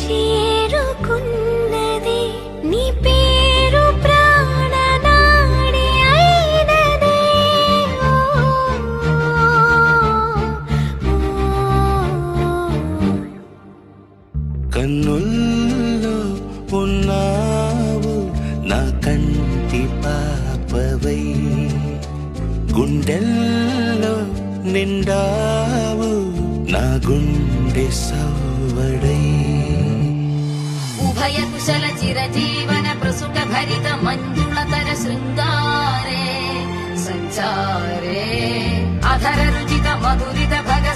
చేరుకున్నది నీ పేరు ప్రాణనాడి అయినదే కన్నుల్లో ఉన్నావు నా కంటి పాపవై గుండెల్లో నిండావు నా గుండె సవ్వడై ఉభయ కుశల చిరజీవన ప్రసుట భరిత మంజుళతర శృంగారే సంచారే అధర రుచిత మధురిత భగ